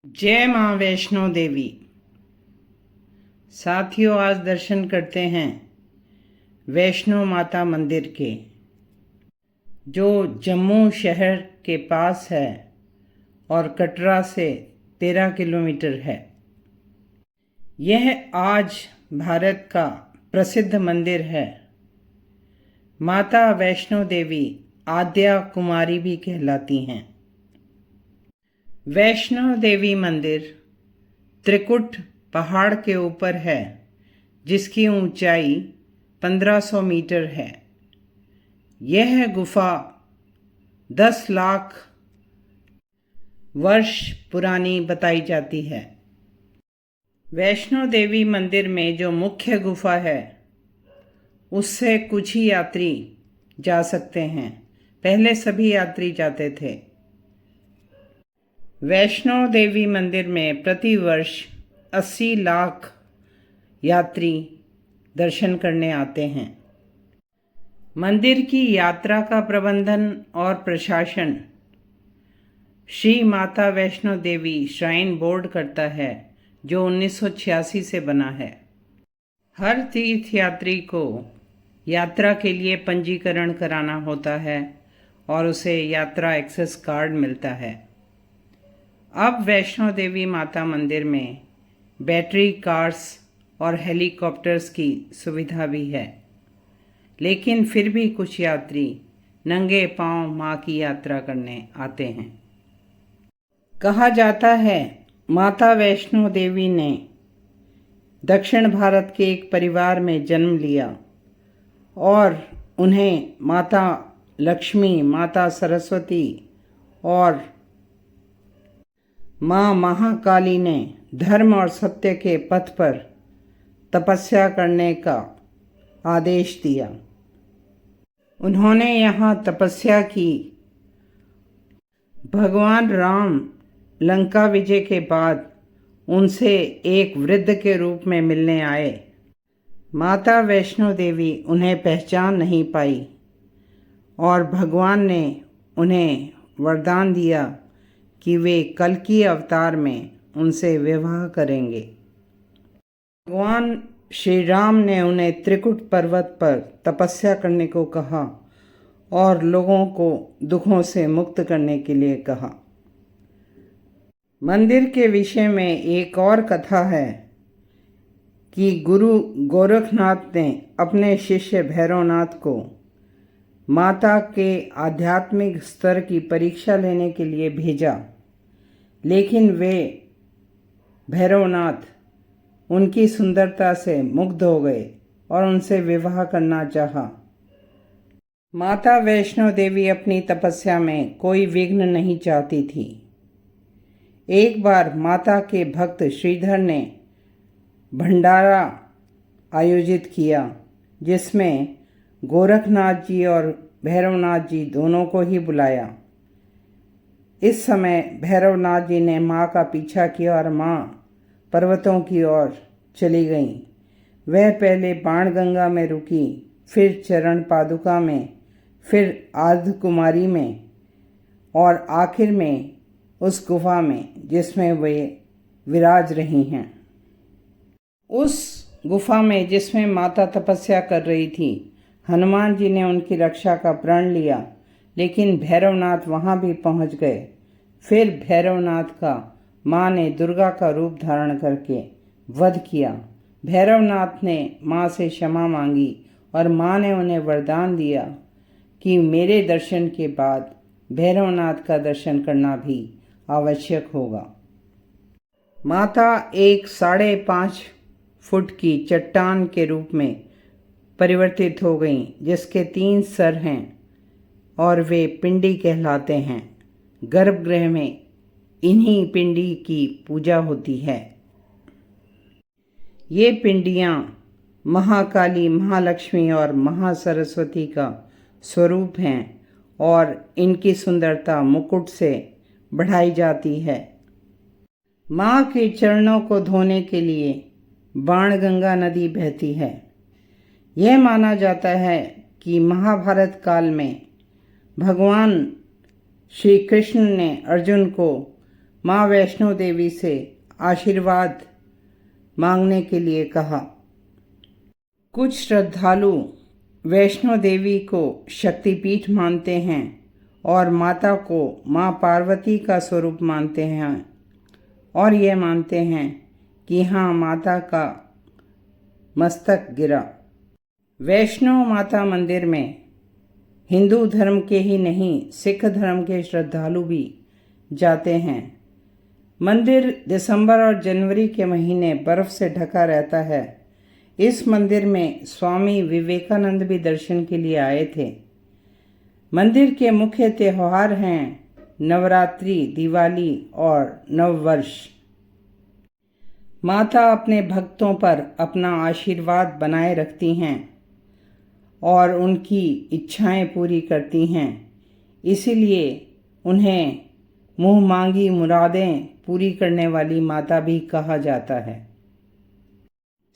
जय माँ वैष्णो देवी। साथियों, आज दर्शन करते हैं वैष्णो माता मंदिर के, जो जम्मू शहर के पास है और कटरा से 13 किलोमीटर है। यह आज भारत का प्रसिद्ध मंदिर है। माता वैष्णो देवी आद्या कुमारी भी कहलाती हैं। वैष्णो देवी मंदिर त्रिकुट पहाड़ के ऊपर है, जिसकी ऊंचाई 1500 मीटर है। यह गुफा 10 लाख वर्ष पुरानी बताई जाती है। वैष्णो देवी मंदिर में जो मुख्य गुफा है, उससे कुछ ही यात्री जा सकते हैं। पहले सभी यात्री जाते थे। वैष्णो देवी मंदिर में प्रतिवर्ष 80 लाख यात्री दर्शन करने आते हैं। मंदिर की यात्रा का प्रबंधन और प्रशासन श्री माता वैष्णो देवी श्राइन बोर्ड करता है, जो 1986 से बना है। हर तीर्थयात्री को यात्रा के लिए पंजीकरण कराना होता है और उसे यात्रा एक्सेस कार्ड मिलता है। अब वैष्णो देवी माता मंदिर में बैटरी कार्स और हेलीकॉप्टर्स की सुविधा भी है, लेकिन फिर भी कुछ यात्री नंगे पांव माँ की यात्रा करने आते हैं। कहा जाता है माता वैष्णो देवी ने दक्षिण भारत के एक परिवार में जन्म लिया और उन्हें माता लक्ष्मी, माता सरस्वती और माँ महाकाली ने धर्म और सत्य के पथ पर तपस्या करने का आदेश दिया। उन्होंने यहाँ तपस्या की। भगवान राम लंका विजय के बाद उनसे एक वृद्ध के रूप में मिलने आए। माता वैष्णो देवी उन्हें पहचान नहीं पाई और भगवान ने उन्हें वरदान दिया कि वे कल्कि अवतार में उनसे विवाह करेंगे। भगवान श्री राम ने उन्हें त्रिकुट पर्वत पर तपस्या करने को कहा और लोगों को दुखों से मुक्त करने के लिए कहा। मंदिर के विषय में एक और कथा है कि गुरु गोरखनाथ ने अपने शिष्य भैरवनाथ को माता के आध्यात्मिक स्तर की परीक्षा लेने के लिए भेजा, लेकिन वे भैरवनाथ उनकी सुंदरता से मुग्ध हो गए और उनसे विवाह करना चाहा। माता वैष्णो देवी अपनी तपस्या में कोई विघ्न नहीं चाहती थी। एक बार माता के भक्त श्रीधर ने भंडारा आयोजित किया, जिसमें गोरखनाथ जी और भैरवनाथ जी दोनों को ही बुलाया। इस समय भैरवनाथ जी ने माँ का पीछा किया और माँ पर्वतों की ओर चली गईं। वह पहले बाणगंगा में रुकी, फिर चरण पादुका में, फिर अर्धकुमारी में और आखिर में उस गुफा में जिसमें वे विराज रही हैं। उस गुफा में जिसमें माता तपस्या कर रही थी, हनुमान जी ने उनकी रक्षा का प्रण लिया, लेकिन भैरवनाथ वहाँ भी पहुँच गए। फिर भैरवनाथ का माँ ने दुर्गा का रूप धारण करके वध किया। भैरवनाथ ने माँ से क्षमा मांगी और माँ ने उन्हें वरदान दिया कि मेरे दर्शन के बाद भैरवनाथ का दर्शन करना भी आवश्यक होगा। माता एक 5.5 फुट की चट्टान के रूप में परिवर्तित हो गईं, जिसके 3 सर हैं और वे पिंडी कहलाते हैं। गर्भगृह में इन्हीं पिंडी की पूजा होती है। ये पिंडियाँ महाकाली, महालक्ष्मी और महासरस्वती का स्वरूप हैं और इनकी सुंदरता मुकुट से बढ़ाई जाती है। माँ के चरणों को धोने के लिए बाणगंगा नदी बहती है। यह माना जाता है कि महाभारत काल में भगवान श्री कृष्ण ने अर्जुन को माँ वैष्णो देवी से आशीर्वाद मांगने के लिए कहा। कुछ श्रद्धालु वैष्णो देवी को शक्तिपीठ मानते हैं और माता को माँ पार्वती का स्वरूप मानते हैं और ये मानते हैं कि हाँ, माता का मस्तक गिरा। वैष्णो माता मंदिर में हिंदू धर्म के ही नहीं, सिख धर्म के श्रद्धालु भी जाते हैं। मंदिर दिसंबर और जनवरी के महीने बर्फ से ढका रहता है। इस मंदिर में स्वामी विवेकानंद भी दर्शन के लिए आए थे। मंदिर के मुख्य त्योहार हैं नवरात्रि, दिवाली और नववर्ष। माता अपने भक्तों पर अपना आशीर्वाद बनाए रखती हैं और उनकी इच्छाएं पूरी करती हैं। इसीलिए उन्हें मुँह मांगी मुरादें पूरी करने वाली माता भी कहा जाता है।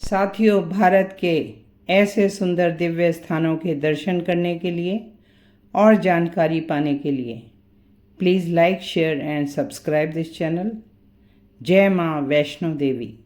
साथियों, भारत के ऐसे सुंदर दिव्य स्थानों के दर्शन करने के लिए और जानकारी पाने के लिए please like, share and subscribe this channel. जय माँ वैष्णो देवी।